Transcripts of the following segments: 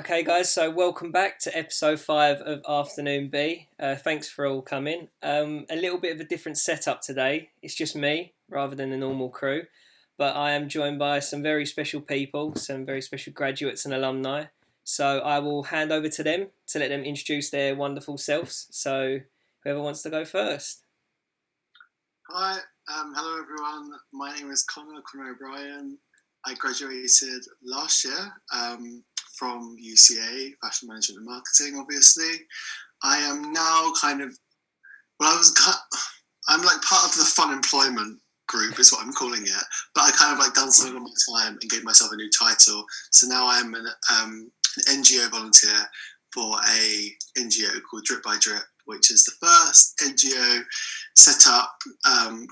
Okay, guys, so welcome back to episode 5 of Afternoon B. Thanks for all coming. A little bit of a different setup today. It's just me rather than the normal crew, but I am joined by some very special people, some very special graduates and alumni. So I will hand over to them to let them introduce their wonderful selves. So whoever wants to go first. Hi, hello everyone. My name is Connor O'Brien. I graduated last year from UCA, Fashion Management and Marketing, obviously. I am now I'm like part of the fun employment group is what I'm calling it, but I kind of like done something on my time and gave myself a new title. So now I'm an NGO volunteer for a NGO called Drip by Drip, which is the first NGO set up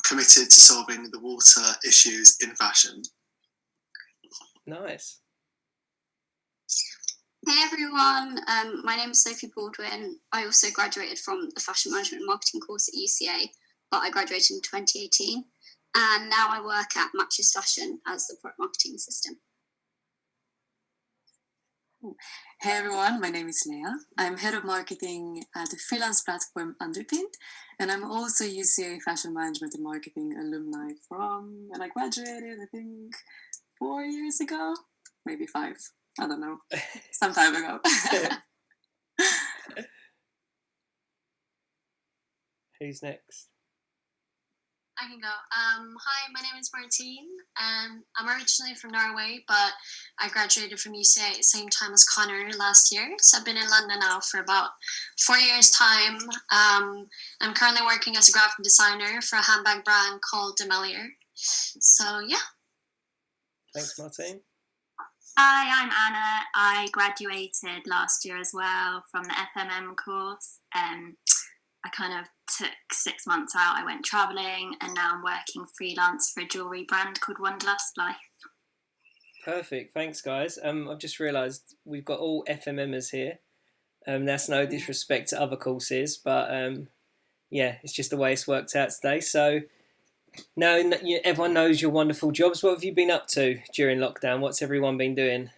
committed to solving the water issues in fashion. Nice. Hey everyone, my name is Sophie Baldwin. I also graduated from the Fashion Management and Marketing course at UCA, but I graduated in 2018. And now I work at Matches Fashion as the product marketing assistant. Hey everyone, my name is Lea. I'm head of marketing at the freelance platform Underpinned, and I'm also UCA Fashion Management and Marketing alumni from, and I graduated, I think, 4 years ago, maybe 5. I don't know, some time ago. Who's next? I can go. Hi, my name is Martine, and I'm originally from Norway, but I graduated from UCA at the same time as Connor last year. So I've been in London now for about 4 years' time. I'm currently working as a graphic designer for a handbag brand called Demelier. So yeah. Thanks, Martine. Hi, I'm Anna. I graduated last year as well from the FMM course. I kind of took 6 months out. I went travelling, and now I'm working freelance for a jewellery brand called Wanderlust Life. Perfect. Thanks, guys. I've just realised we've got all FMMers here. That's no disrespect to other courses, but yeah, it's just the way it's worked out today. So now everyone knows your wonderful jobs. What have you been up to during lockdown? What's everyone been doing?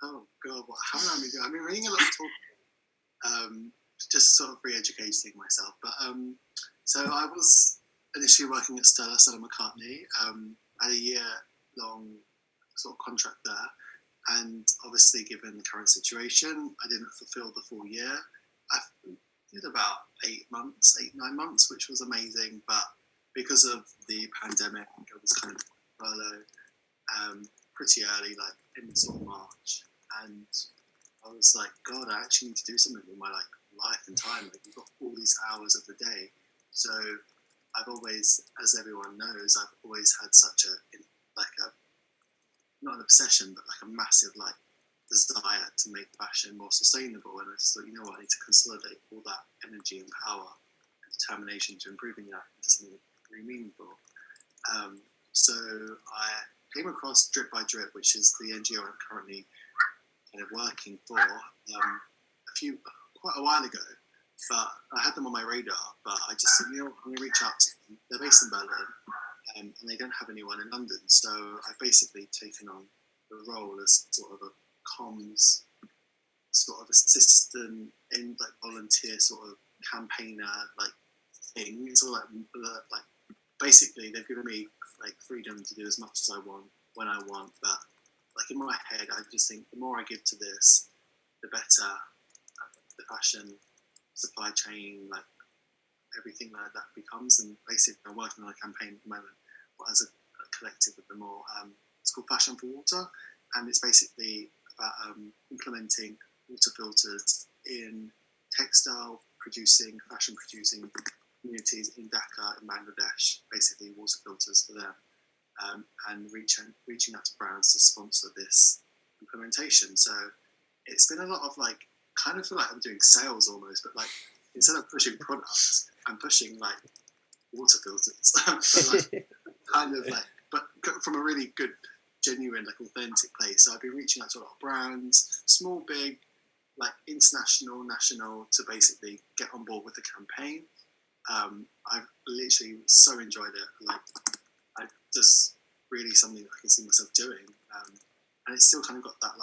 Oh God, what haven't I been doing? I've been reading a lot of talk. Just sort of re-educating myself. But so I was initially working at Stella McCartney. I had a year-long sort of contract there, and obviously, given the current situation, I didn't fulfil the full year. I did about 9 months, which was amazing. But because of the pandemic, I was kind of furloughed pretty early, like in sort of March, and I was like, God, I actually need to do something with my life and time. Like, you've got all these hours of the day. So I've always, as everyone knows, I've always had such a not an obsession, but like a massive desire to make fashion more sustainable. And I just thought, you know what, I need to consolidate all that energy and power and determination to improving that into something really meaningful. So I came across Drip by Drip, which is the NGO I'm currently kind of working for, quite a while ago, but I had them on my radar, but I just said, I'm going to reach out to them. They're based in Berlin, and they don't have anyone in London, so I've basically taken on the role as sort of a comms sort of assistant in volunteer sort of campaigner thing. It's all like basically they've given me freedom to do as much as I want when I want, but in my head I just think the more I give to this, the better the fashion supply chain, everything like that becomes. And basically I'm working on a campaign at the moment as a collective with them all. It's called Fashion for Water, and it's basically about implementing water filters in textile producing, fashion producing communities in Dhaka in Bangladesh, basically water filters for them, and reaching out to brands to sponsor this implementation. So it's been a lot of kind of feel like I'm doing sales almost, but instead of pushing products, I'm pushing water filters. But from a really good, genuine, authentic place. So I've been reaching out to a lot of brands, small, big, international, national, to basically get on board with the campaign. I've literally so enjoyed it. I just really something that I can see myself doing, and it's still kind of got that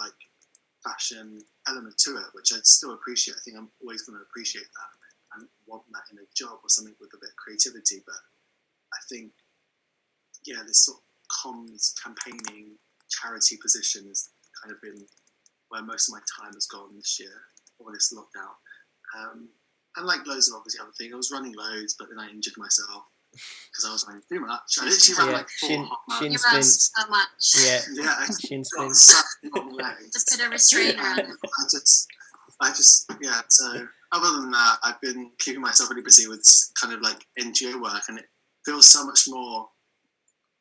fashion element to it, which I still appreciate. I think I'm always going to appreciate that and want that in a job or something with a bit of creativity. But I think, this sort of comms, campaigning, charity position has kind of been where most of my time has gone this year, or this lockdown. And like loads of obviously other things. I was running loads, but then I injured myself because I was running too much. I literally ran like 4 half shin You splints. run so much. Yeah, I shin got splints. such long legs. To put a restrainer on it. I just, so other than that, I've been keeping myself really busy with kind of like NGO work, and it feels so much more,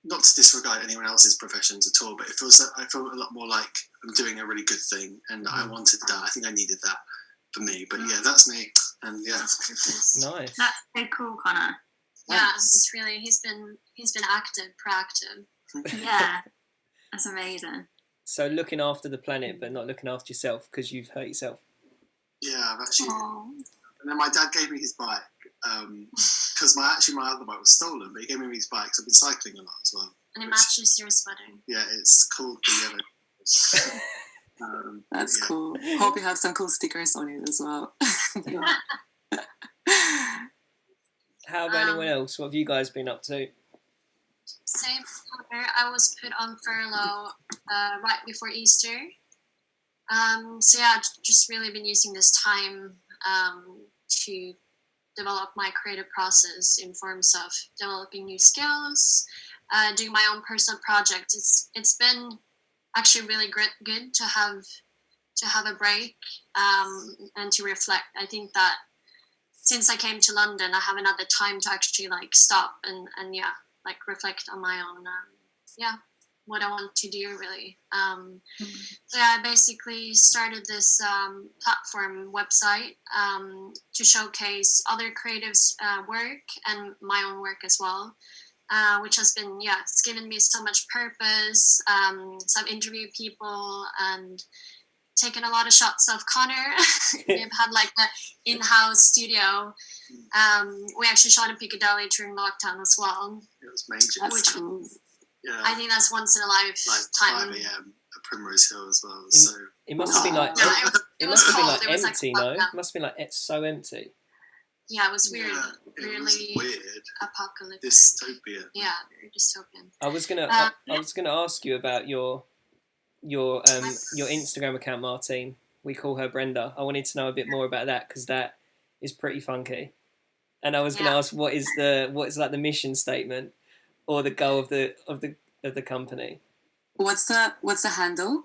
not to disregard anyone else's professions at all, but I feel a lot more like I'm doing a really good thing, and I wanted that. I think I needed that for me, but that's me, and Nice. That's so cool, Connor. Yeah, it's really he's been active, proactive. Yeah, that's amazing. So looking after the planet, but not looking after yourself because you've hurt yourself. Yeah, I've actually. Aww. And then my dad gave me his bike because my other bike was stolen, but he gave me his bike because I've been cycling a lot as well. And it matches your sweater. Yeah, it's called the yellow. That's cool. Hope you have some cool stickers on it as well. How about anyone else? What have you guys been up to? Same here. I was put on furlough right before Easter. So yeah, just really been using this time to develop my creative process in forms of developing new skills, doing my own personal projects. It's been actually really good to have a break and to reflect. I think that since I came to London, I have another time to actually like stop and like reflect on my own what I want to do really. So I basically started this platform website to showcase other creatives' work and my own work as well, which has been it's given me so much purpose. So I've interviewed people and taken a lot of shots of Connor. We've had like an in-house studio. We actually shot in Piccadilly during lockdown as well. It was major. That's cool. Yeah. I think that's once in a lifetime. Like 5 a.m. at Primrose Hill as well. So It must have been like it was cold. It was empty, like no? lockdown. It must have been like it's so empty. Yeah, it was weird. Yeah, it really was weird. apocalyptic. Dystopia. Yeah, very dystopian. I was gonna ask you about your Instagram account, Martine. We call her Brenda. I wanted to know a bit more about that because that is pretty funky. And I was gonna ask what is like the mission statement or the goal of the company. What's the handle?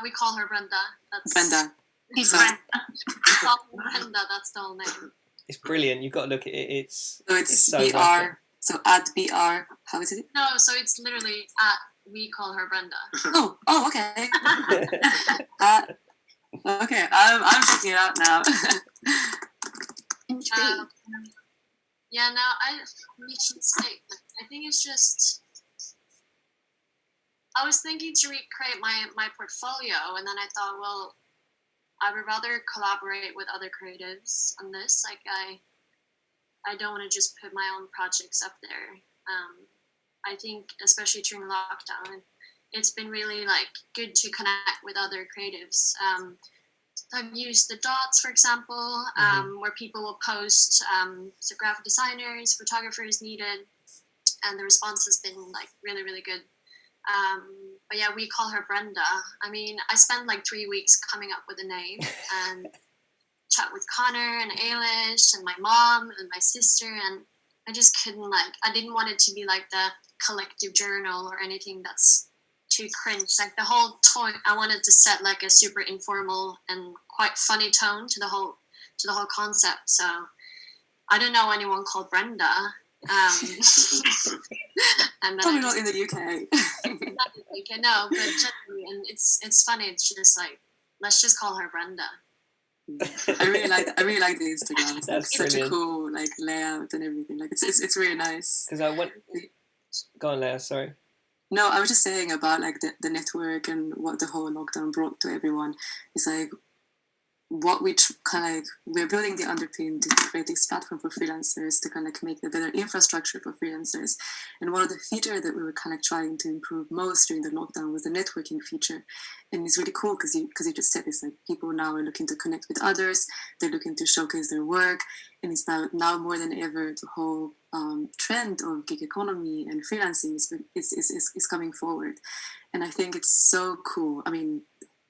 We call her Brenda. That's Brenda. Who's So- Brenda? We call her Brenda. That's the whole name. It's brilliant. You've got to look at it. It's So it's so BR. So at BR. How is it? No, so it's literally we call her Brenda. Oh, okay. Okay, I'm checking it out now. Intrigued. Mission statement. I think it's just. I was thinking to recreate my portfolio, and then I thought, well, I would rather collaborate with other creatives on this. Like I don't want to just put my own projects up there. I think, especially during lockdown, it's been really like good to connect with other creatives. I've used the dots, for example, where people will post so graphic designers, photographers needed, and the response has been like really, really good. But yeah, we call her Brenda. I mean, I spent like 3 weeks coming up with a name and chat with Connor and Ailish and my mom and my sister, and I just couldn't I didn't want it to be like the collective journal or anything that's too cringe. Like the whole tone, I wanted to set like a super informal and quite funny tone to the whole concept. So I don't know anyone called Brenda. And then Probably not in the UK. not in the UK, no, but generally, and it's funny. It's just like let's just call her Brenda. I really like the Instagram. It's That's such brilliant. a cool like layout and everything. Like it's really nice. because I went. Go on, Leah. Sorry. No, I was just saying about like the network and what the whole lockdown brought to everyone. It's like what we we're building the underpin to create this platform for freelancers to kind of make a better infrastructure for freelancers. And one of the features that we were kind of trying to improve most during the lockdown was the networking feature. And it's really cool because you just said this, like people now are looking to connect with others, they're looking to showcase their work, and it's now more than ever the whole trend of gig economy and freelancing is coming forward. And I think it's so cool. I mean,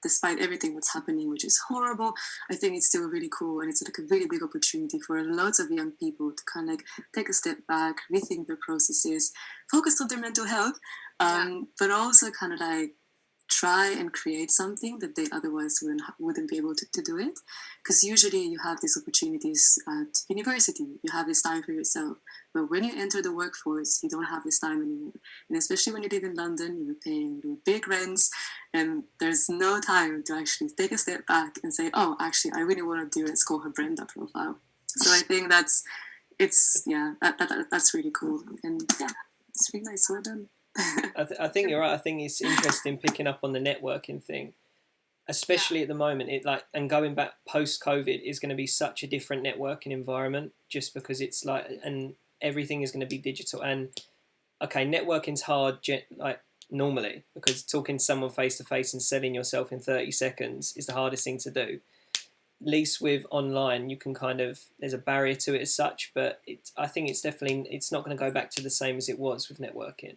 despite everything that's happening, which is horrible, I think it's still really cool, and it's like a really big opportunity for lots of young people to kind of take a step back, rethink their processes, focus on their mental health, but also kind of like try and create something that they otherwise wouldn't be able to do it. Because usually you have these opportunities at university, you have this time for yourself. But when you enter the workforce, you don't have this time anymore. And especially when you live in London, you're paying big rents, and there's no time to actually take a step back and say, oh, actually, I really want to do Let's Call Her Brenda profile. So I think that's really cool. And yeah, it's really nice. Well done. I think you're right. I think it's interesting picking up on the networking thing, especially at the moment. And going back post-COVID is going to be such a different networking environment, just because it's like, and everything is going to be digital. And okay, networking's hard, like normally, because talking to someone face to face and selling yourself in 30 seconds is the hardest thing to do. At least with online, you can there's a barrier to it as such, but I think it's not going to go back to the same as it was with networking.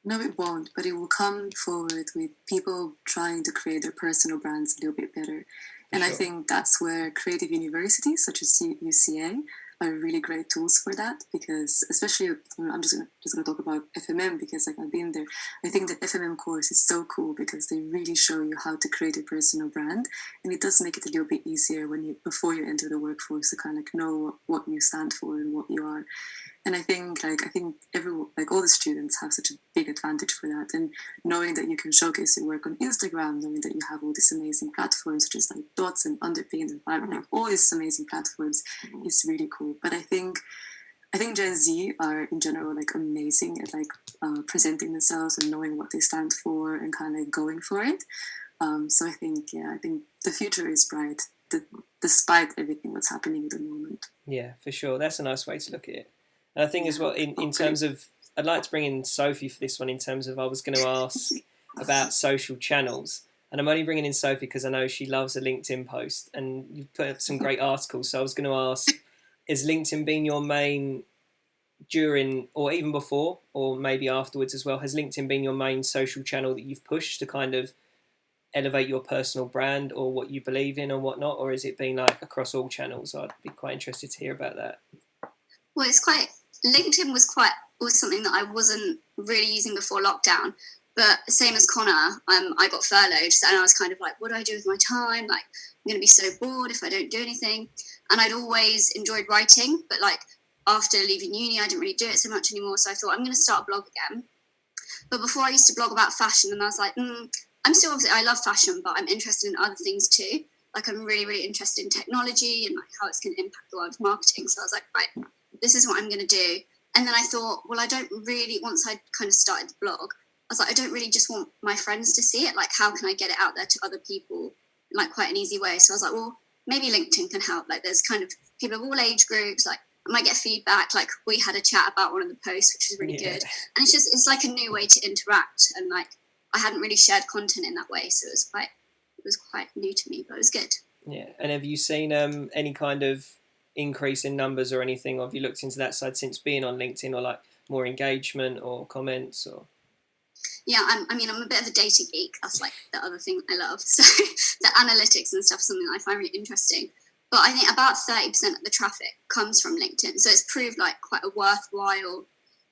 No, it won't, but it will come forward with people trying to create their personal brands a little bit better. And sure. I think that's where creative universities such as UCA are really great tools for that, because especially, I'm just going to talk about FMM because I've been there. I think the FMM course is so cool because they really show you how to create a personal brand, and it does make it a little bit easier before you enter the workforce to kind of know what you stand for and what you are. And I think everyone, all the students have such a big advantage for that. And knowing that you can showcase your work on Instagram, knowing that you have all these amazing platforms such as like Dots and Underpin and Vibrant, all these amazing platforms is really cool. But I think Gen Z are in general amazing at presenting themselves and knowing what they stand for and kind of going for it. So I think the future is bright, despite everything that's happening at the moment. Yeah, for sure. That's a nice way to look at it. And I think as well, in terms of, I'd like to bring in Sophie for this one, in terms of I was going to ask about social channels. And I'm only bringing in Sophie because I know she loves a LinkedIn post and you've put up some great articles. So I was going to ask, has LinkedIn been your main during or even before or maybe afterwards as well? Has LinkedIn been your main social channel that you've pushed to kind of elevate your personal brand or what you believe in or whatnot? Or has it been like across all channels? I'd be quite interested to hear about that. Well, LinkedIn was something that I wasn't really using before lockdown, but same as Connor, I got furloughed, and I was kind of like, what do I do with my time? Like, I'm going to be so bored if I don't do anything. And I'd always enjoyed writing, but after leaving uni, I didn't really do it so much anymore. So I thought I'm going to start a blog again. But before I used to blog about fashion, and I was like, I'm still I love fashion, but I'm interested in other things too. I'm really, really interested in technology and how it's going to impact the world of marketing. So I was like, right, this is what I'm going to do. And then I thought, well, I don't really, once I kind of started the blog, I was like, I don't really just want my friends to see it. How can I get it out there to other people in quite an easy way? So I was like, well, maybe LinkedIn can help. There's kind of people of all age groups, I might get feedback. We had a chat about one of the posts, which was really good. And it's a new way to interact. And I hadn't really shared content in that way. So it was quite new to me, but it was good. Yeah. And have you seen any kind of increase in numbers or anything, or have you looked into that side since being on LinkedIn, or more engagement or comments? Or yeah, I'm a bit of a data geek. That's the other thing I love. So the analytics and stuff is something that I find really interesting. But I think about 30% of the traffic comes from LinkedIn, so it's proved quite a worthwhile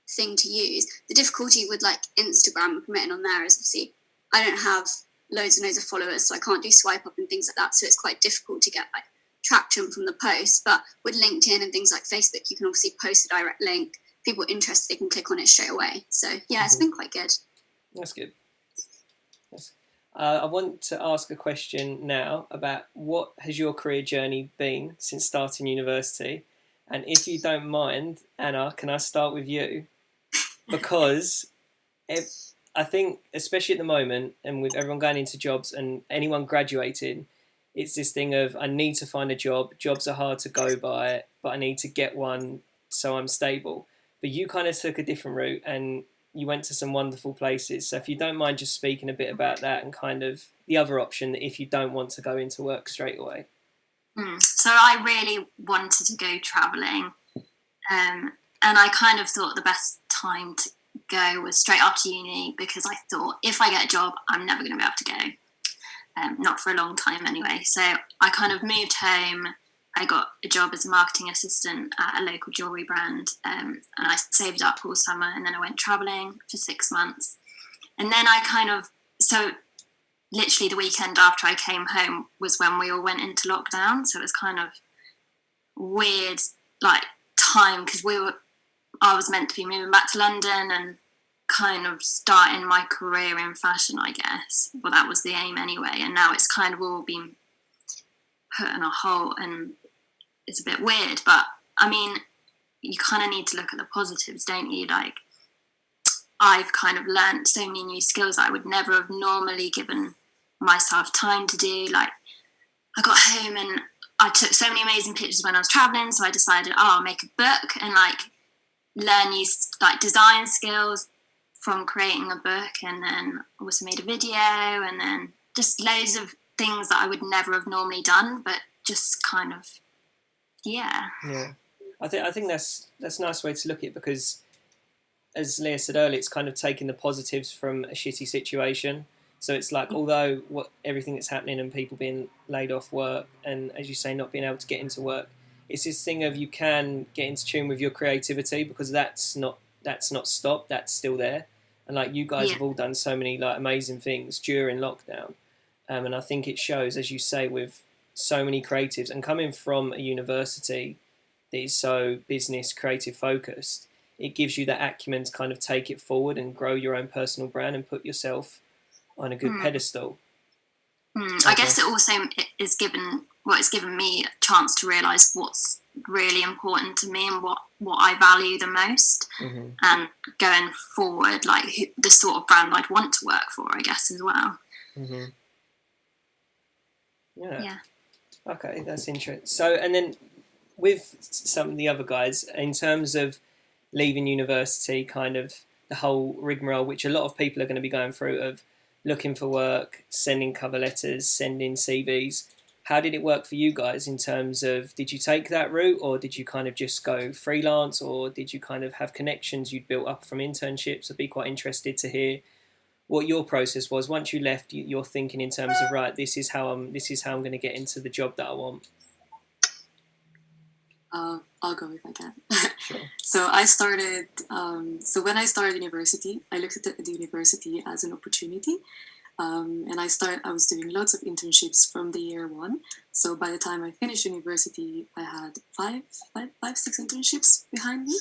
thing to use. The difficulty with Instagram and promoting on there is obviously I don't have loads and loads of followers, so I can't do swipe up and things like that. So it's quite difficult to get traction from the post. But with LinkedIn and things like Facebook, you can obviously post a direct link. People interested, they can click on it straight away. So yeah, it's been quite good. That's good. Yes. I want to ask a question now about what has your career journey been since starting university? And if you don't mind, Anna, can I start with you? Because I think, especially at the moment, and with everyone going into jobs and anyone graduating, it's this thing of I need to find a job. Jobs are hard to go by, but I need to get one so I'm stable. But you kind of took a different route and you went to some wonderful places. So if you don't mind just speaking a bit about that and kind of the other option if you don't want to go into work straight away. So I really wanted to go travelling, and I kind of thought the best time to go was straight after uni, because I thought if I get a job, I'm never going to be able to go, not for a long time anyway. So I kind of moved home. I got a job as a marketing assistant at a local jewellery brand, and I saved up all summer, and then I went travelling for 6 months. And then so literally the weekend after I came home was when we all went into lockdown. So it was kind of weird, like, time, because I was meant to be moving back to London and kind of starting my career in fashion, I guess. Well, that was the aim anyway. And now it's kind of all been put on a halt and it's a bit weird. But I mean, you kind of need to look at the positives, don't you? Like, I've kind of learnt so many new skills that I would never have normally given myself time to do. Like, I got home and I took so many amazing pictures when I was traveling, so I decided, I'll make a book and like learn new like design skills from creating a book, and then also made a video, and then just loads of things that I would never have normally done, but just kind of, yeah. I think that's a nice way to look at it, because as Leah said earlier, it's kind of taking the positives from a shitty situation. So it's like, although everything that's happening and people being laid off work and, as you say, not being able to get into work, it's this thing of you can get into tune with your creativity, because that's not stopped, that's still there. And like you guys have all done so many like amazing things during lockdown, and I think it shows, as you say, with so many creatives, and coming from a university that is so business creative focused, it gives you that acumen to kind of take it forward and grow your own personal brand and put yourself on a good pedestal. I guess it also is it's given me a chance to realise what's really important to me and what I value the most, and going forward, like the sort of brand I'd want to work for, I guess, as well. Yeah. Okay, that's interesting. So, and then with some of the other guys, in terms of leaving university, kind of the whole rigmarole, which a lot of people are going to be going through, of looking for work, sending cover letters, sending CVs. How did it work for you guys in terms of, did you take that route, or did you kind of just go freelance, or did you kind of have connections you'd built up from internships? I'd be quite interested to hear what your process was once you left. You're thinking in terms of, right, this is how I'm going to get into the job that I want. I'll go if I can. Sure. So I started. So when I started university, I looked at the university as an opportunity, and I was doing lots of internships from the year one. So by the time I finished university, I had six internships behind me,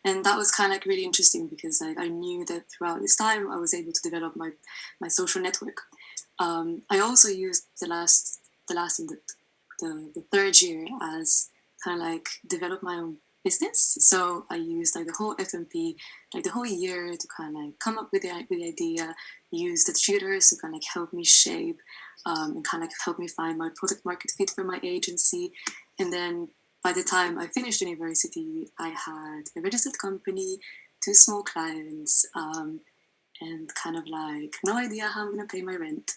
and that was kind of like really interesting, because I knew that throughout this time I was able to develop my social network. I also used the third year as kind of like develop my own business. So I used like the whole FMP, like the whole year, to kind of like come up with the idea, use the tutors to kind of like help me shape, and kind of like help me find my product market fit for my agency. And then by the time I finished university, I had a registered company, 2 small clients, and kind of like no idea how I'm going to pay my rent.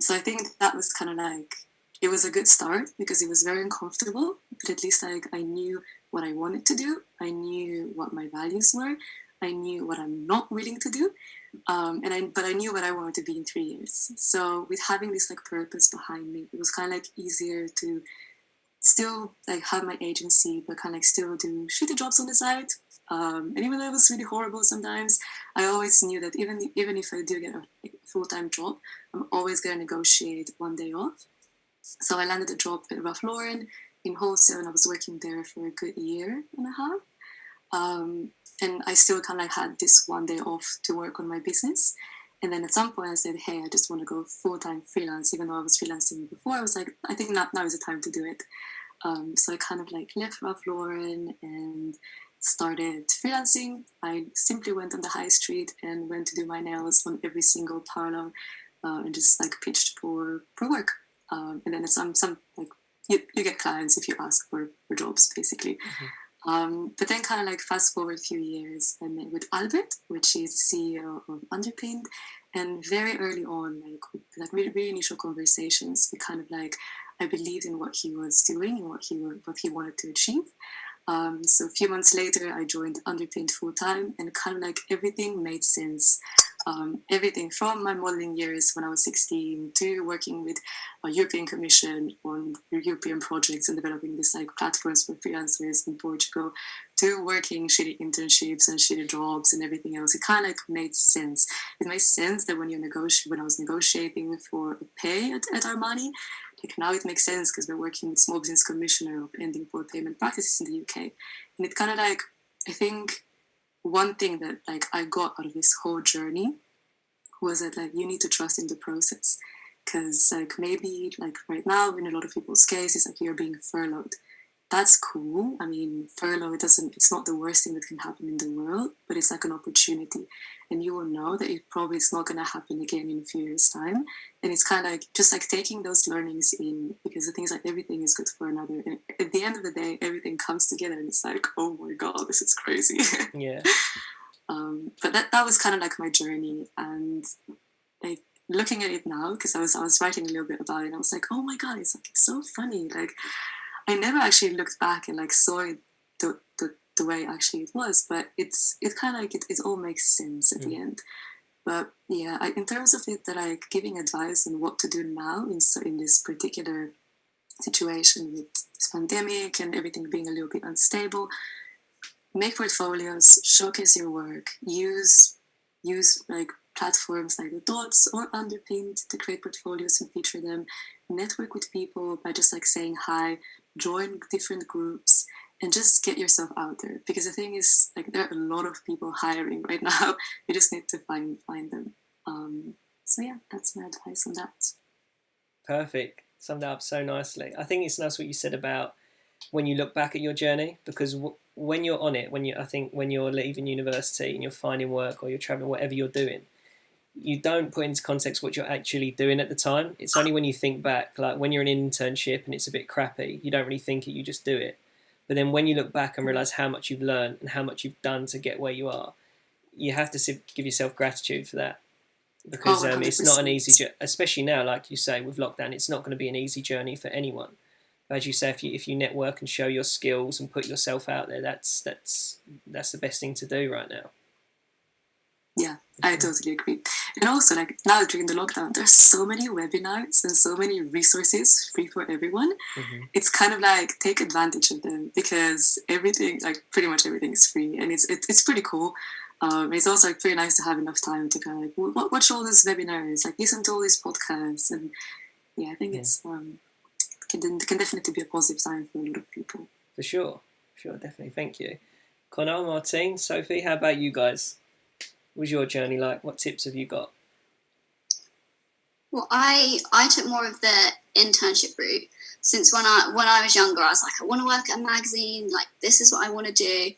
So I think that was kind of like, it was a good start, because it was very uncomfortable, but at least like I knew what I wanted to do. I knew what my values were. I knew what I'm not willing to do. But I knew what I wanted to be in 3 years. So with having this like purpose behind me, it was kind of like easier to still like have my agency, but kind of like still do shitty jobs on the side. And even though it was really horrible sometimes, I always knew that even if I do get a full-time job, I'm always going to negotiate one day off. So I landed a job at Ralph Lauren in wholesale, and I was working there for a good year and a half. And I still kind of like had this one day off to work on my business. And then at some point I said, hey, I just want to go full-time freelance. Even though I was freelancing before, I was like, I think now is the time to do it. So I kind of like left Ralph Lauren and started freelancing. I simply went on the high street and went to do my nails on every single parlor, and just like pitched for work. and then some like you get clients if you ask for jobs, basically. But then kind of like fast forward a few years, I met with Albert, which is the CEO of Underpinned, and very early on, like really initial conversations, we kind of like, I believed in what he was doing and what he wanted to achieve. So a few months later, I joined Underpinned full time, and kind of like everything made sense. Everything from my modeling years when I was 16 to working with a European Commission on European projects and developing this like platforms for freelancers in Portugal, to working shitty internships and shitty jobs and everything else. It kind of like made sense. It made sense that when I was negotiating for a pay at Armani, like now it makes sense because we're working with Small Business Commissioner of ending poor payment practices in the UK. And it kind of like, I think one thing that like I got out of this whole journey was that like you need to trust in the process, because like maybe like right now in a lot of people's cases, like you're being furloughed. That's cool. I mean, furlough, it's not the worst thing that can happen in the world, but it's like an opportunity, and you will know that it probably is not going to happen again in a few years' time. And it's kind of like just like taking those learnings in, because the things like everything is good for another. And at the end of the day, everything comes together, and it's like, oh my god, this is crazy. Yeah. But that was kind of like my journey, and like looking at it now, because I was writing a little bit about it, and I was like, oh my god, it's so funny. Like I never actually looked back and like saw it the way actually it was, but it's kind of like it all makes sense at the end. But yeah, in terms of it, that like giving advice on what to do now in this particular situation with this pandemic and everything being a little bit unstable, make portfolios, showcase your work, use like platforms like the Dots or Underpinned to create portfolios and feature them, network with people by just like saying hi, join different groups, and just get yourself out there. Because the thing is, like, there are a lot of people hiring right now. You just need to find them. So yeah, that's my advice on that. Perfect. Summed it up so nicely. I think it's nice what you said about when you look back at your journey, because when you're on it, when you're leaving university and you're finding work or you're traveling, whatever you're doing, you don't put into context what you're actually doing at the time. It's only when you think back, like when you're in an internship and it's a bit crappy, you don't really think it, you just do it. But then when you look back and realise how much you've learned and how much you've done to get where you are, you have to give yourself gratitude for that. Because it's not an easy, especially now, like you say, with lockdown, it's not going to be an easy journey for anyone. But as you say, if you network and show your skills and put yourself out there, that's the best thing to do right now. Yeah, I totally agree. And also, like now during the lockdown, there's so many webinars and so many resources free for everyone. It's kind of like take advantage of them, because everything, like pretty much everything, is free, and it's pretty cool. It's also like pretty nice to have enough time to kind of like watch all these webinars, like listen to all these podcasts, and yeah, I think it's can definitely be a positive sign for a lot of people. For sure, definitely. Thank you, Connor, Martine, Sophie. How about you guys? What was your journey like? What tips have you got? Well, I took more of the internship route, since when I was younger, I was like, I want to work at a magazine, like this is what I want to do.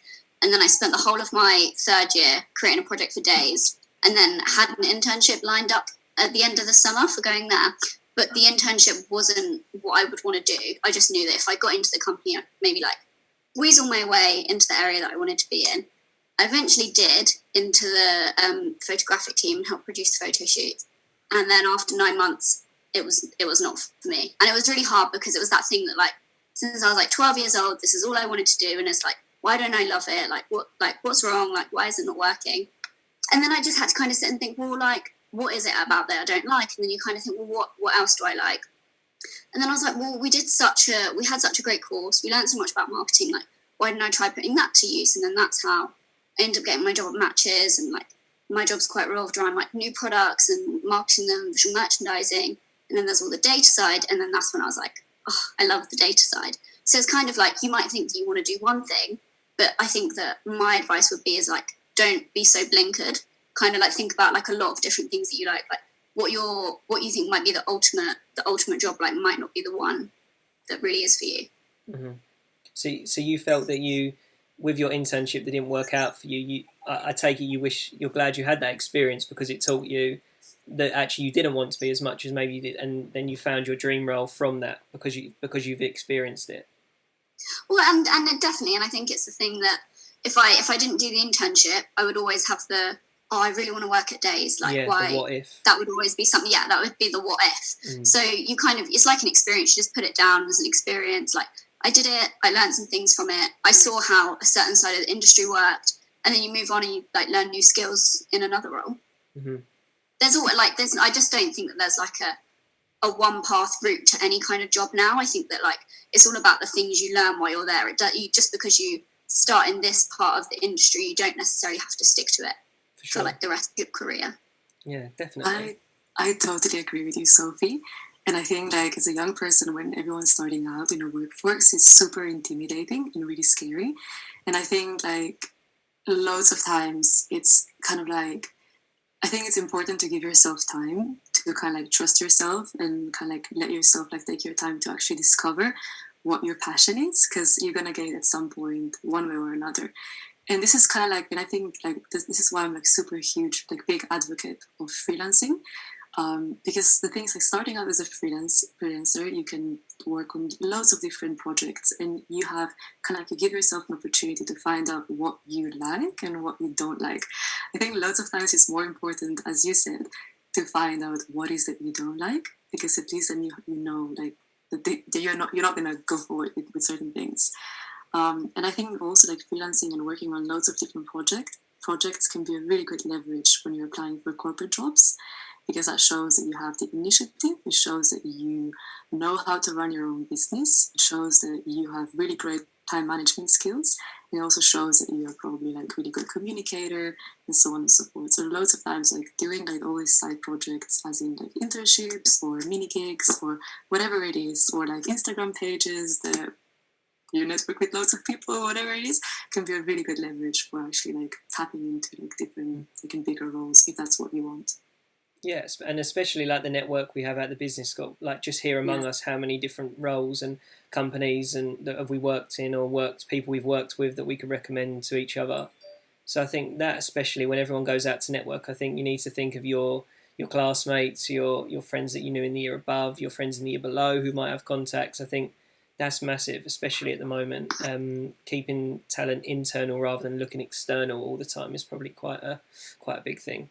And then I spent the whole of my third year creating a project for days, and then had an internship lined up at the end of the summer for going there. But the internship wasn't what I would want to do. I just knew that if I got into the company, I'd maybe like weasel my way into the area that I wanted to be in. I eventually did into the photographic team and helped produce the photo shoot. And then after 9 months, it was not for me. And it was really hard, because it was that thing that like, since I was like 12 years old, this is all I wanted to do. And it's like, why don't I love it? What's wrong? Like, why is it not working? And then I just had to kind of sit and think, well, like, what is it about that I don't like? And then you kind of think, well, what else do I like? And then I was like, well, we had such a great course. We learned so much about marketing. Like, why didn't I try putting that to use? And then that's how I ended up getting my job at Matches, and like my job's quite revolved around like new products and marketing them, visual merchandising. And then there's all the data side. And then that's when I was like, oh, I love the data side. So it's kind of like, you might think that you want to do one thing, but I think that my advice would be is like, don't be so blinkered. Kind of like think about like a lot of different things that you like what you think might be the ultimate job, like might not be the one that really is for you. Mm-hmm. So you felt that you, with your internship that didn't work out for you, I take it you're glad you had that experience, because it taught you that actually you didn't want to be as much as maybe you did, and then you found your dream role from that because you've experienced it. Well, and it definitely, and I think it's the thing that if I didn't do the internship, I would always have I really want to work at days. Like, why? The what if? That would always be something. Yeah, that would be the what if. So you kind of, it's like an experience. You just put it down as an experience. Like, I did it. I learned some things from it. I saw how a certain side of the industry worked, and then you move on and you like learn new skills in another role. Mm-hmm. I just don't think that there's like a one path route to any kind of job now. I think that like it's all about the things you learn while you're there. Just because you start in this part of the industry, you don't necessarily have to stick to it for like the rest of your career. Yeah, definitely. I totally agree with you, Sophie. And I think like as a young person, when everyone's starting out in a workforce, it's super intimidating and really scary. And I think like loads of times it's kind of like, I think it's important to give yourself time to kind of like trust yourself and kind of like let yourself like take your time to actually discover what your passion is, because you're going to get it at some point one way or another. And this is kind of like, and I think like this is why I'm like super huge, like big advocate of freelancing. Because the things like starting out as a freelancer, you can work on loads of different projects, and you have kind of like you give yourself an opportunity to find out what you like and what you don't like. I think loads of times it's more important, as you said, to find out what is that you don't like, because at least then you know like that you're not gonna go forward with certain things. And I think also like freelancing and working on loads of different projects can be a really good leverage when you're applying for corporate jobs, because that shows that you have the initiative, it shows that you know how to run your own business, it shows that you have really great time management skills, and it also shows that you're probably like really good communicator and so on and so forth. So loads of times like doing like all these side projects, as in like internships or mini gigs or whatever it is, or like Instagram pages that you network with loads of people or whatever it is, can be a really good leverage for actually like tapping into like different like in bigger roles if that's what you want. Yes, and especially like the network we have at the business school, like just here among us, how many different roles and companies and that have we worked in or people we've worked with that we could recommend to each other. So I think that especially when everyone goes out to network, I think you need to think of your classmates, your friends that you knew in the year above, your friends in the year below who might have contacts. I think that's massive, especially at the moment. Keeping talent internal rather than looking external all the time is probably quite a big thing.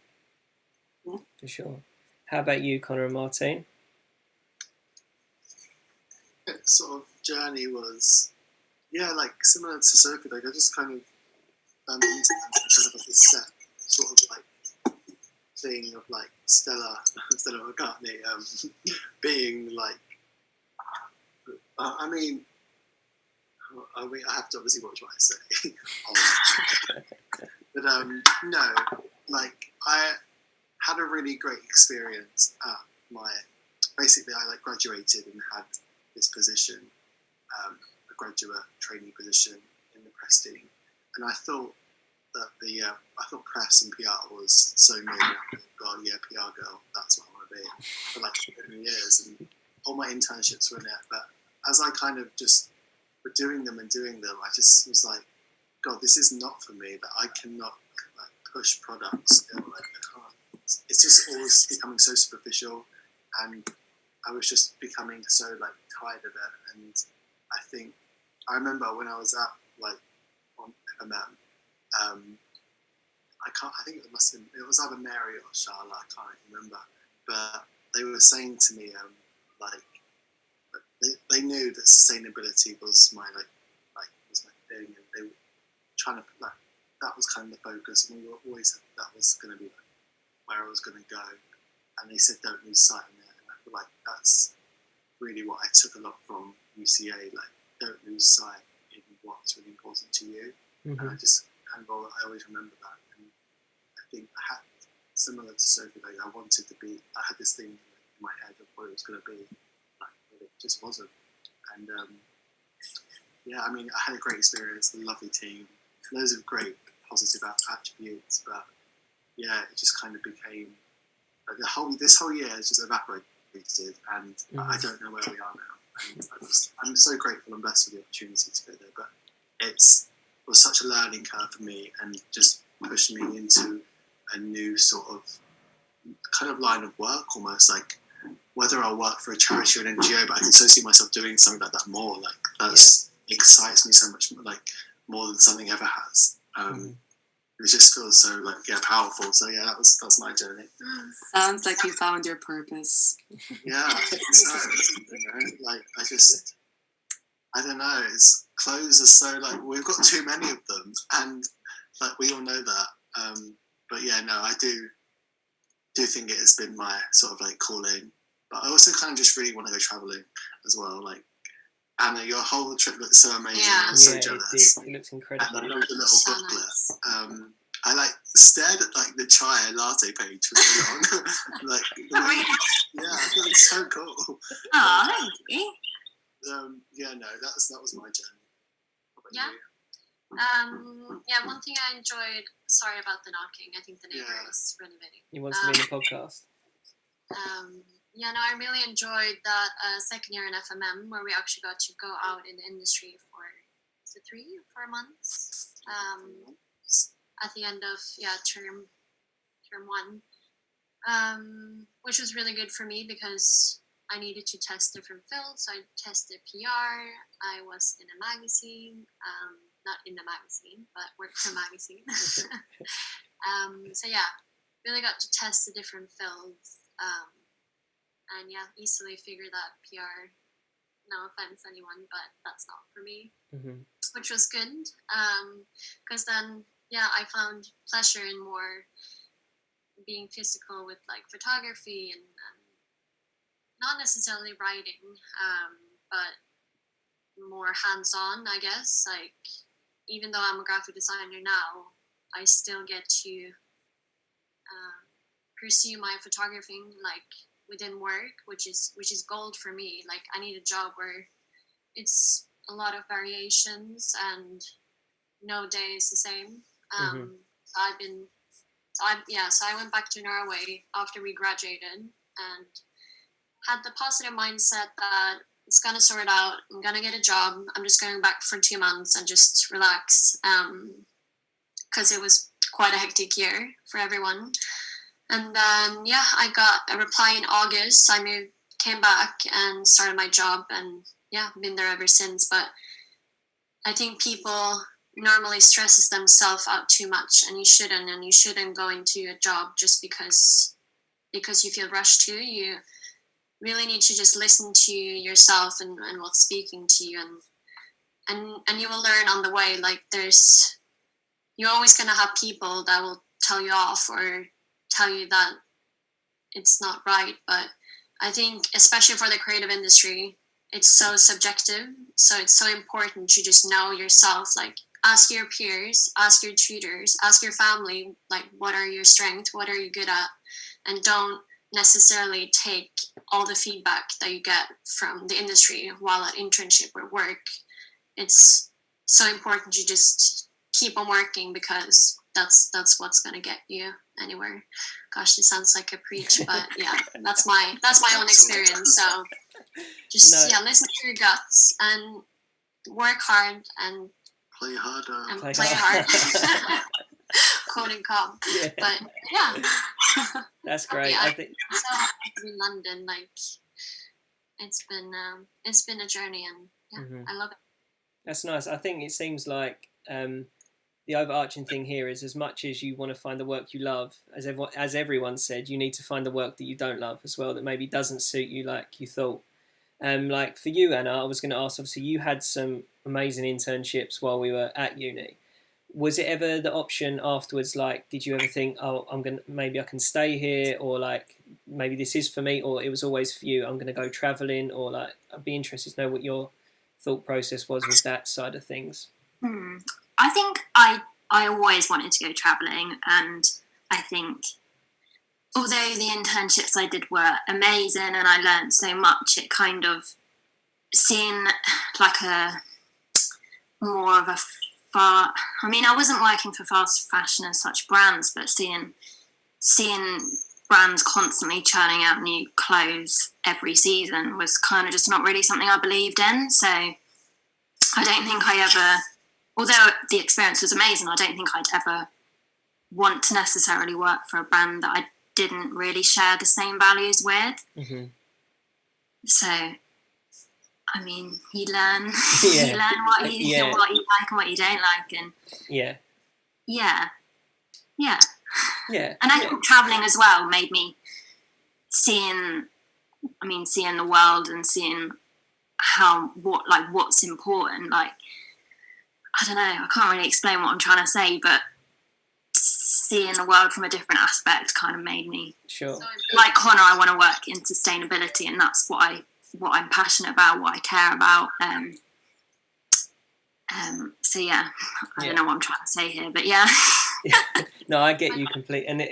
For sure. How about you, Connor and Martine? Sort of journey was, like similar to Sophie. Like I just kind of found the internet kind of like this set sort of like thing of like Stella McCartney being like. I have to obviously watch what I say. But no, like I had a really great experience at basically I like graduated and had this position, a graduate trainee position in the press team, and I thought that I thought press and PR was so me. God, yeah, PR girl, that's what I want to be for like 20 years, and all my internships were in it. But as I kind of just were doing them, I just was like, God, this is not for me. That I cannot like push products. Like I can't. It's just always becoming so superficial, and I was just becoming so like tired of it. And I think I remember when I was at like on FMM, I think it was either Mary or Charlotte. I can't remember, but they were saying to me like they knew that sustainability was my was my thing, and they were trying to like that was kind of the focus, and we were always that was going to be like, where I was going to go, and they said don't lose sight in it, and I feel like that's really what I took a lot from UCA, like don't lose sight in what's really important to you. And I just kind of I always remember that, and I think I had similar to Sophie, like I had this thing in my head of what it was going to be, like, but it just wasn't. And I mean I had a great experience, a lovely team, loads of great positive attributes, but it just kind of became like this whole year has just evaporated, and I don't know where we are now. And I'm so grateful and blessed for the opportunity to go there, but it was such a learning curve for me, and just pushed me into a new sort of kind of line of work almost, like whether I'll work for a charity or an NGO, but I can so see myself doing something like that more. Like that's excites me so much, like more than something ever has. It just feels so like powerful. So yeah, that's my journey. Sounds like you found your purpose. Yeah, so, like I don't know. It's clothes are so like we've got too many of them, and like we all know that. But yeah, no, I do think it has been my sort of like calling. But I also kind of just really want to go traveling as well. Like Anna, your whole trip looks so amazing. Yeah. I'm so jealous. It looks incredible. And I love the little So booklet. nice. I like stared at like the chai latte page for so long. Like, yeah, I thought it's so cool. Oh, thank you. Yeah, no, that was my journey. What about Yeah. you? Yeah, one thing I enjoyed. Sorry about the knocking. I think the neighbor Yeah. is renovating. He wants to be in the podcast. Yeah, no, I really enjoyed that second year in FMM where we actually got to go out in the industry for 3 or 4 months. At the end of term 1, which was really good for me because I needed to test different fields. I tested PR. I was in a magazine, not in the magazine, but worked for a magazine. So yeah, really got to test the different fields, and yeah, easily figured that PR. No offense, anyone, but that's not for me, which was good. Because then, yeah, I found pleasure in more being physical with like photography and not necessarily writing, but more hands-on, I guess. Like, even though I'm a graphic designer now, I still get to pursue my photographing like within work, which is gold for me. Like, I need a job where it's a lot of variations and no day is the same. So I went back to Norway after we graduated and had the positive mindset that it's gonna sort out. I'm gonna get a job. I'm just going back for 2 months and just relax, because it was quite a hectic year for everyone. And then I got a reply in August. I came back and started my job, and been there ever since. But I think people normally stresses themselves out too much, and you shouldn't go into a job just because you feel rushed to. You really need to just listen to yourself and what's speaking to you, and you will learn on the way. Like, you're always going to have people that will tell you off or tell you that it's not right. But I think, especially for the creative industry, it's so subjective. So it's so important to just know yourself. Like, ask your peers, ask your tutors, ask your family, like, what are your strengths? What are you good at? And don't necessarily take all the feedback that you get from the industry while at internship or work. It's so important to just keep on working, because that's what's going to get you anywhere. Gosh, this sounds like a preach, but yeah, that's my own experience. So just listen to your guts and work hard and play harder and play hard. Quote and com. Yeah. But yeah, that's great. Yeah, I think so happy in London. Like, it's been a journey, and I love it. that's nice. I think it seems like the overarching thing here is, as much as you want to find the work you love, as everyone said, you need to find the work that you don't love as well, that maybe doesn't suit you like you thought. Like for you, Anna, I was going to ask, obviously you had some amazing internships while we were at uni. Was it ever the option afterwards, like, did you ever think, oh, maybe I can stay here, or like, maybe this is for me, or it was always for you, I'm going to go travelling, or like, I'd be interested to know what your thought process was with that side of things. I think I always wanted to go travelling, and I think although the internships I did were amazing and I learned so much, it kind of seeing like a more of a I wasn't working for fast fashion as such brands, but seeing brands constantly churning out new clothes every season was kind of just not really something I believed in. So I don't think I ever, although the experience was amazing, I don't think I'd ever want to necessarily work for a brand that I didn't really share the same values with. Mm-hmm. So, I mean, you learn Yeah. you learn what you Yeah. what you like and what you don't like, and Yeah. yeah. Yeah. And I think traveling as well made me seeing the world and seeing what's important. Like, I don't know, I can't really explain what I'm trying to say, but seeing the world from a different aspect kind of made me, sure. Like Connor, I want to work in sustainability, and that's what I'm passionate about, what I care about. So yeah, I don't know what I'm trying to say here, but yeah. No, I get you completely. And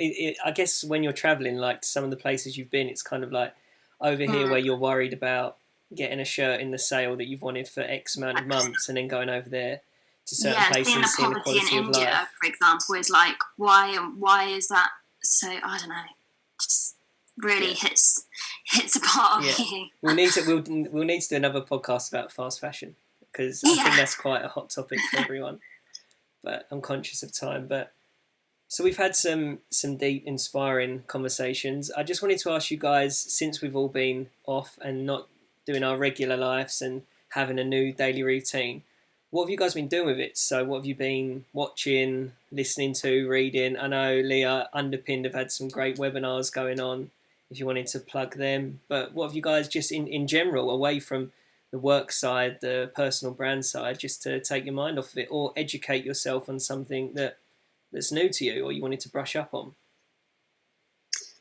I guess when you're traveling, like some of the places you've been, it's kind of like over here where you're worried about getting a shirt in the sale that you've wanted for X amount of months, and then going over there to certain places and seeing the quality of India, life. for example, is like, why is that? So I don't know, just really hits a part of me. We'll need to do another podcast about fast fashion, because I think that's quite a hot topic for everyone. But I'm conscious of time. But so we've had some deep, inspiring conversations. I just wanted to ask you guys, since we've all been off and not doing our regular lives and having a new daily routine, what have you guys been doing with it? So what have you been watching, listening to, reading? I know Leah, Underpinned have had some great webinars going on, if you wanted to plug them. But what have you guys just in general, away from the work side, the personal brand side, just to take your mind off of it, or educate yourself on something that's new to you or you wanted to brush up on?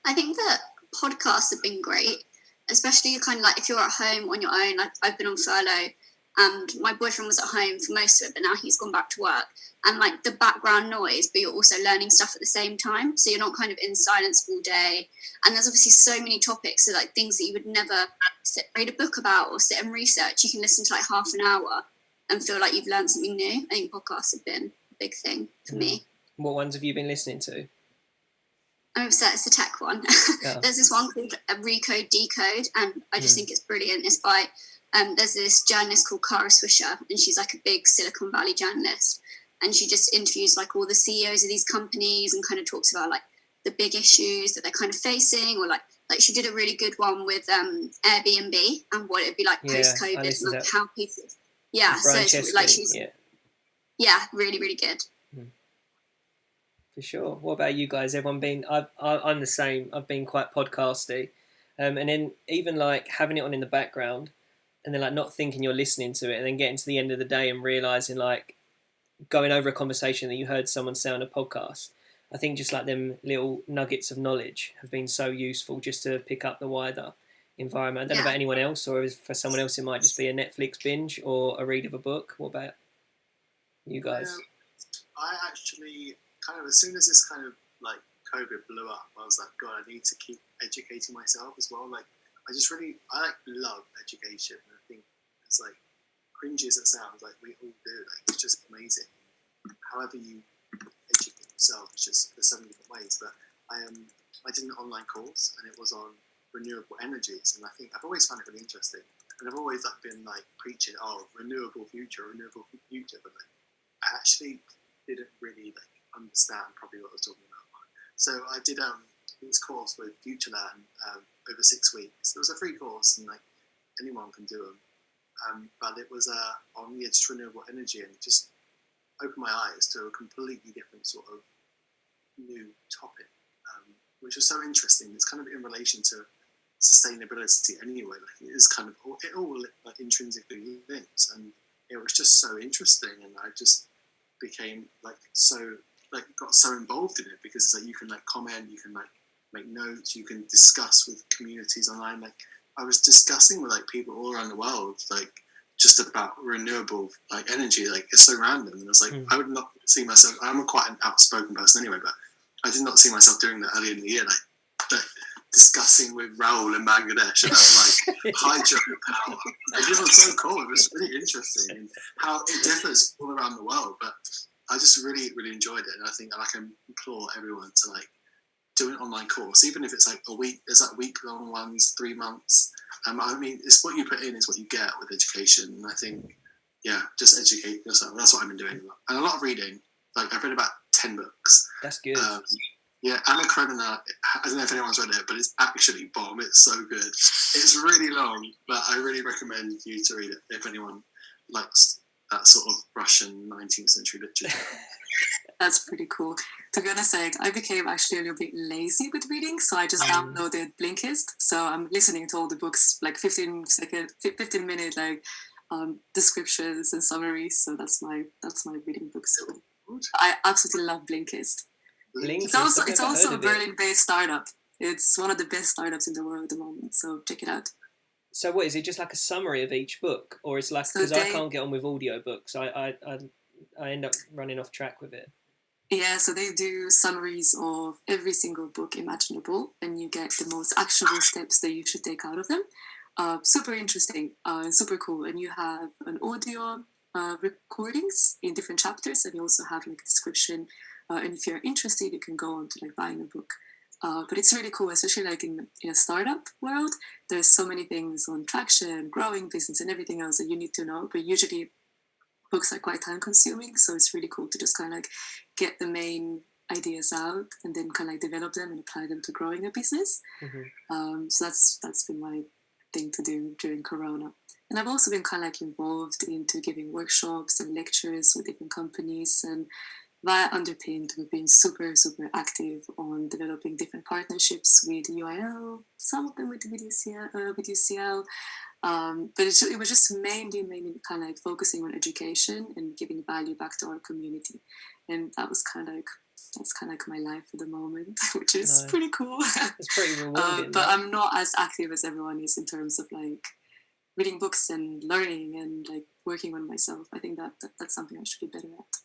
I think that podcasts have been great, especially kind of like if you're at home on your own. I've been on furlough, and my boyfriend was at home for most of it, but now he's gone back to work. And like the background noise, but you're also learning stuff at the same time. So you're not kind of in silence all day. And there's obviously so many topics, so like things that you would never read a book about or sit and research. You can listen to like half an hour and feel like you've learned something new. I think podcasts have been a big thing for me. What ones have you been listening to? I'm upset it's a tech one. There's this one called Recode Decode, and I just think it's brilliant. It's by there's this journalist called Kara Swisher, and she's like a big Silicon Valley journalist, and she just interviews like all the CEOs of these companies and kind of talks about like the big issues that they're kind of facing, or like she did a really good one with Airbnb and what it'd be like post-COVID, and like how people so it's like she's really, really good. For sure. What about you guys? Everyone been? I'm the same. I've been quite podcasty, and then even like having it on in the background, and then like not thinking you're listening to it, and then getting to the end of the day and realizing like going over a conversation that you heard someone say on a podcast. I think just like them little nuggets of knowledge have been so useful just to pick up the wider environment. I don't know about anyone else, or for someone else it might just be a Netflix binge or a read of a book. What about you guys? I actually kind of, as soon as this kind of like COVID blew up, I was like, God, I need to keep educating myself as well. Like, I love education. And I think it's like cringy as it sounds, like we all do. Like, it's just amazing. However you educate yourself, it's just there's so many different ways. But I did an online course, and it was on renewable energies, and I think I've always found it really interesting. And I've always like been like preaching, renewable future. But like, I actually didn't really like understand probably what I was talking about. So I did this course with Futureland over 6 weeks. It was a free course, and like anyone can do them. But it was on just renewable energy, and it just opened my eyes to a completely different sort of new topic, which was so interesting. It's kind of in relation to sustainability anyway. Like it is kind of it all like intrinsically links, and it was just so interesting, and I just became got so involved in it, because it's like you can like comment, you can like make notes, you can discuss with communities online. Like I was discussing with like people all around the world, like just about renewable like energy. Like it's so random, and I was like, I would not see myself. I'm quite an outspoken person anyway, but I did not see myself doing that earlier in the year. Like discussing with Raoul in Bangladesh about like hydropower. Like, it was so cool. It was really interesting, and how it differs all around the world. But I just really, really enjoyed it, and I think I can implore everyone to like do an online course, even if it's like a week. There's like week-long ones, 3 months. I mean, it's what you put in is what you get with education, and I think, just educate yourself. That's what I've been doing, and a lot of reading. Like I've read about 10 books. That's good. Yeah, Anna Karenina, I don't know if anyone's read it, but it's actually bomb. It's so good. It's really long, but I really recommend you to read it if anyone likes that sort of Russian 19th century literature. That's pretty cool. To be honest, I became actually a little bit lazy with reading, so I just downloaded Blinkist. So I'm listening to all the books, like 15-minute descriptions and summaries. So that's my reading books. I absolutely love Blinkist. Blinkist, It's also a Berlin-based startup. It's one of the best startups in the world at the moment. So check it out. So what is it? Just like a summary of each book, or it's like, because I can't get on with audiobooks. I end up running off track with it. Yeah, so they do summaries of every single book imaginable, and you get the most actionable steps that you should take out of them. Super interesting, super cool. And you have an audio recordings in different chapters, and you also have like a description. And if you're interested, you can go on to like buying a book. But it's really cool, especially like in a startup world. There's so many things on traction, growing business, and everything else that you need to know. But usually books are quite time consuming, so it's really cool to just kind of like get the main ideas out and then kind of like develop them and apply them to growing a business. So that's been my thing to do during Corona. And I've also been kind of like involved into giving workshops and lectures with different companies, and via Underpinned, we've been super, super active on developing different partnerships with UIL, some of them with UCL. But it was just mainly kind of like focusing on education and giving value back to our community. And that's kind of like my life at the moment, which is pretty cool. It's pretty rewarding. But I'm not as active as everyone is in terms of like reading books and learning and like working on myself. I think that's something I should be better at.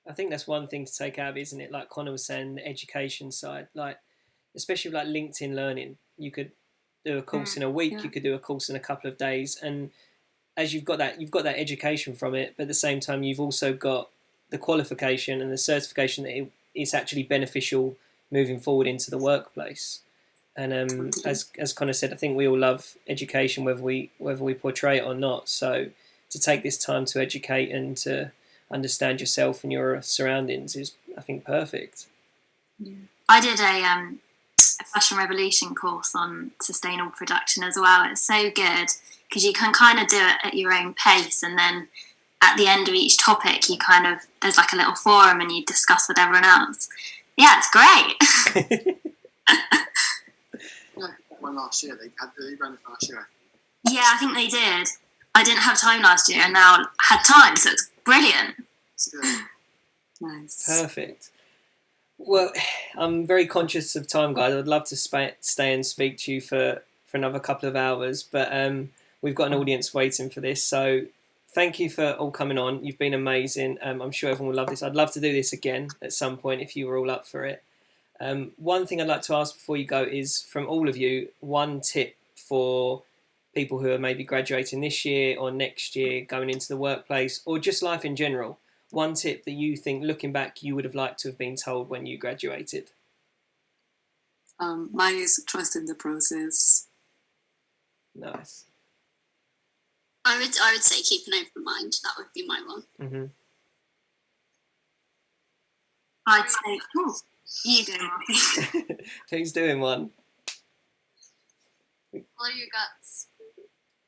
I think that's one thing to take out, isn't it? Like Connor was saying, the education side, like especially with like LinkedIn Learning, you could do a course in a week, you could do a course in a couple of days, and as you've got that education from it, but at the same time you've also got the qualification and the certification that it's actually beneficial moving forward into the workplace. And as Connor said, I think we all love education, whether we portray it or not. So to take this time to educate and to understand yourself and your surroundings is, I think, perfect. Yeah. I did a Fashion Revolution course on sustainable production as well. It's so good because you can kind of do it at your own pace, and then at the end of each topic there's like a little forum and you discuss with everyone else. Yeah, it's great. One last year, they ran it last year. Yeah, I think they did. I didn't have time last year and now I had time, so it's brilliant. It's good. Nice. Perfect. Well, I'm very conscious of time, guys. I'd love to stay and speak to you for another couple of hours, but we've got an audience waiting for this. So thank you for all coming on. You've been amazing. I'm sure everyone will love this. I'd love to do this again at some point if you were all up for it. One thing I'd like to ask before you go is, from all of you, one tip for people who are maybe graduating this year or next year, going into the workplace, or just life in general. One tip that you think, looking back, you would have liked to have been told when you graduated. Mine is trust in the process. Nice. I would say keep an open mind. That would be my one. Mm-hmm. I'd say, you do one. Who's doing one? Follow your guts.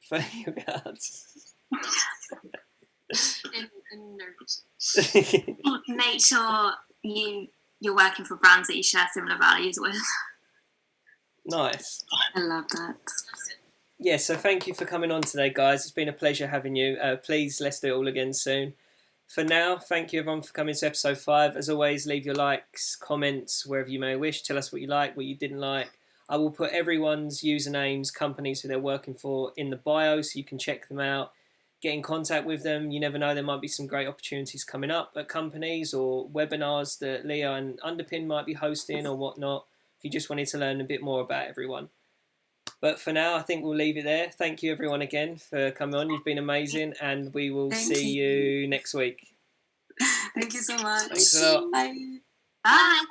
Follow your guts. And nerves. Make sure you're working for brands that you share similar values with. Nice. I love that. Yeah, so thank you for coming on today, guys. It's been a pleasure having you. Please, let's do it all again soon. For now, thank you everyone for coming to episode 5. As always, leave your likes, comments, wherever you may wish. Tell us what you like, what you didn't like. I will put everyone's usernames, companies who they're working for in the bio so you can check them out. Get in contact with them. You never know, there might be some great opportunities coming up at companies or webinars that Leah and Underpin might be hosting or whatnot, if you just wanted to learn a bit more about everyone. But for now, I think we'll leave it there. Thank you everyone again for coming on. You've been amazing, and we will see you next week. Thank you so much. Thanks a lot. Bye. Bye.